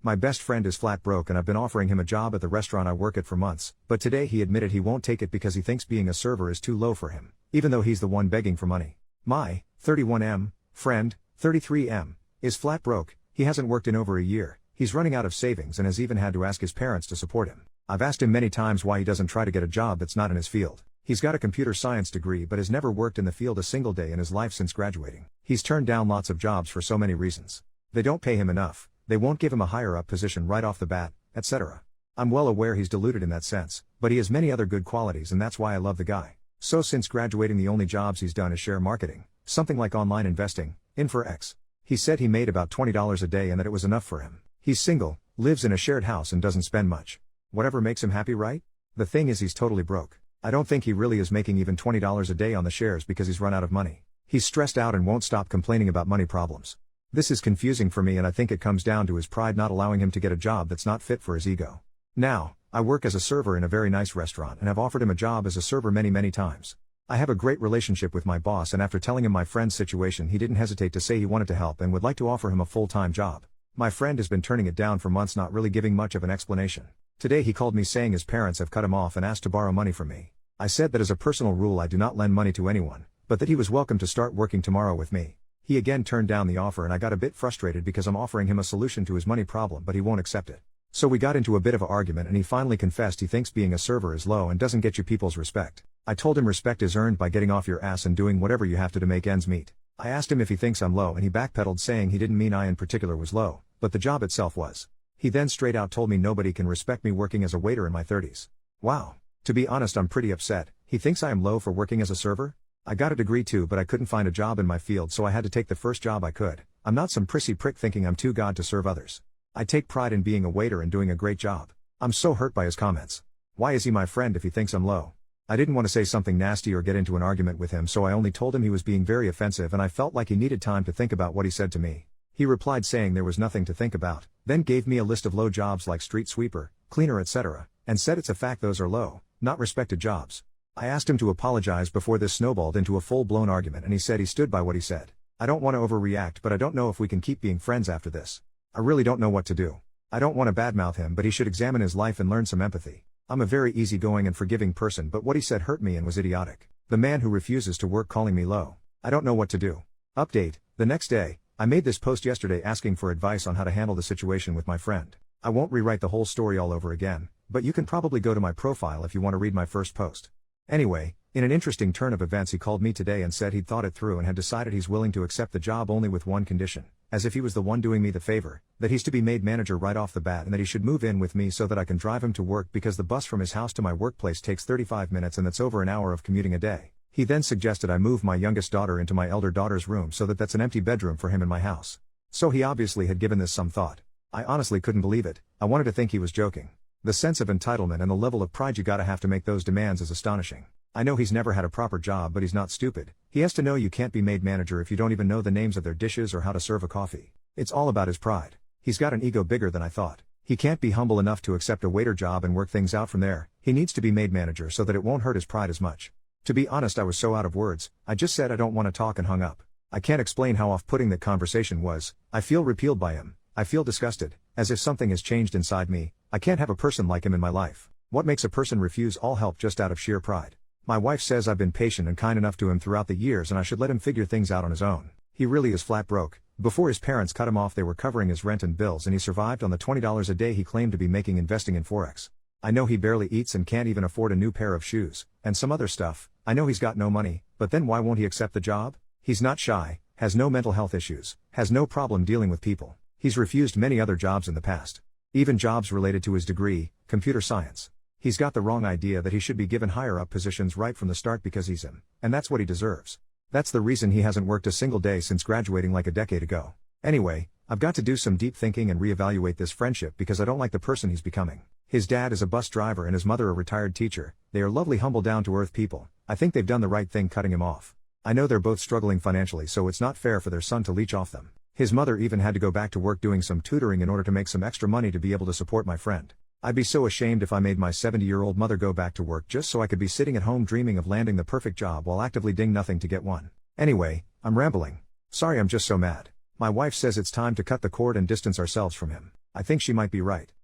My best friend is flat broke and I've been offering him a job at the restaurant I work at for months, but today he admitted he won't take it because he thinks being a server is too low for him, even though he's the one begging for money. My 31M friend, 33M, is flat broke. He hasn't worked in over a year, he's running out of savings and has even had to ask his parents to support him. I've asked him many times why he doesn't try to get a job that's not in his field. He's got a computer science degree but has never worked in the field a single day in his life since graduating. He's turned down lots of jobs for so many reasons. They don't pay him enough, they won't give him a higher up position right off the bat, etc. I'm well aware he's deluded in that sense, but he has many other good qualities and that's why I love the guy. So since graduating the only jobs he's done is share marketing, something like online investing, InfoX. He said he made about $20 a day and that it was enough for him. He's single, lives in a shared house and doesn't spend much. Whatever makes him happy, right? The thing is he's totally broke. I don't think he really is making even $20 a day on the shares because he's run out of money. He's stressed out and won't stop complaining about money problems. This is confusing for me and I think it comes down to his pride not allowing him to get a job that's not fit for his ego. Now, I work as a server in a very nice restaurant and have offered him a job as a server many times. I have a great relationship with my boss and after telling him my friend's situation he didn't hesitate to say he wanted to help and would like to offer him a full-time job. My friend has been turning it down for months, not really giving much of an explanation. Today he called me saying his parents have cut him off and asked to borrow money from me. I said that as a personal rule I do not lend money to anyone, but that he was welcome to start working tomorrow with me. He again turned down the offer and I got a bit frustrated because I'm offering him a solution to his money problem but he won't accept it. So we got into a bit of an argument and he finally confessed he thinks being a server is low and doesn't get you people's respect. I told him respect is earned by getting off your ass and doing whatever you have to make ends meet. I asked him if he thinks I'm low and he backpedaled saying he didn't mean I in particular was low, but the job itself was. He then straight out told me nobody can respect me working as a waiter in my 30s. Wow. To be honest, I'm pretty upset. He thinks I am low for working as a server? I got a degree too but I couldn't find a job in my field so I had to take the first job I could. I'm not some prissy prick thinking I'm too god to serve others. I take pride in being a waiter and doing a great job. I'm so hurt by his comments. Why is he my friend if he thinks I'm low? I didn't want to say something nasty or get into an argument with him so I only told him he was being very offensive and I felt like he needed time to think about what he said to me. He replied saying there was nothing to think about, then gave me a list of low jobs like street sweeper, cleaner etc., and said it's a fact those are low, not respected jobs. I asked him to apologize before this snowballed into a full-blown argument and he said he stood by what he said. I don't want to overreact but I don't know if we can keep being friends after this. I really don't know what to do. I don't want to badmouth him but he should examine his life and learn some empathy. I'm a very easygoing and forgiving person but what he said hurt me and was idiotic. The man who refuses to work calling me low. I don't know what to do. Update, the next day, I made this post yesterday asking for advice on how to handle the situation with my friend. I won't rewrite the whole story all over again, but you can probably go to my profile if you want to read my first post. Anyway, in an interesting turn of events he called me today and said he'd thought it through and had decided he's willing to accept the job only with one condition, as if he was the one doing me the favor, that he's to be made manager right off the bat and that he should move in with me so that I can drive him to work because the bus from his house to my workplace takes 35 minutes and that's over an hour of commuting a day. He then suggested I move my youngest daughter into my elder daughter's room so that that's an empty bedroom for him in my house. So he obviously had given this some thought. I honestly couldn't believe it. I wanted to think he was joking. The sense of entitlement and the level of pride you gotta have to make those demands is astonishing. I know he's never had a proper job but he's not stupid. He has to know you can't be made manager if you don't even know the names of their dishes or how to serve a coffee. It's all about his pride. He's got an ego bigger than I thought. He can't be humble enough to accept a waiter job and work things out from there. He needs to be made manager so that it won't hurt his pride as much. To be honest, I was so out of words, I just said I don't want to talk and hung up. I can't explain how off-putting that conversation was. I feel repelled by him. I feel disgusted, as if something has changed inside me. I can't have a person like him in my life. What makes a person refuse all help just out of sheer pride? My wife says I've been patient and kind enough to him throughout the years and I should let him figure things out on his own. He really is flat broke. Before his parents cut him off they were covering his rent and bills and he survived on the $20 a day he claimed to be making investing in Forex. I know he barely eats and can't even afford a new pair of shoes, and some other stuff. I know he's got no money, but then why won't he accept the job? He's not shy, has no mental health issues, has no problem dealing with people. He's refused many other jobs in the past. Even jobs related to his degree, computer science. He's got the wrong idea that he should be given higher up positions right from the start because he's him, and that's what he deserves. That's the reason he hasn't worked a single day since graduating like a decade ago. Anyway, I've got to do some deep thinking and reevaluate this friendship because I don't like the person he's becoming. His dad is a bus driver and his mother a retired teacher. They are lovely, humble, down-to-earth people. I think they've done the right thing cutting him off. I know they're both struggling financially so it's not fair for their son to leech off them. His mother even had to go back to work doing some tutoring in order to make some extra money to be able to support my friend. I'd be so ashamed if I made my 70-year-old mother go back to work just so I could be sitting at home dreaming of landing the perfect job while actively doing nothing to get one. Anyway, I'm rambling. Sorry, I'm just so mad. My wife says it's time to cut the cord and distance ourselves from him. I think she might be right.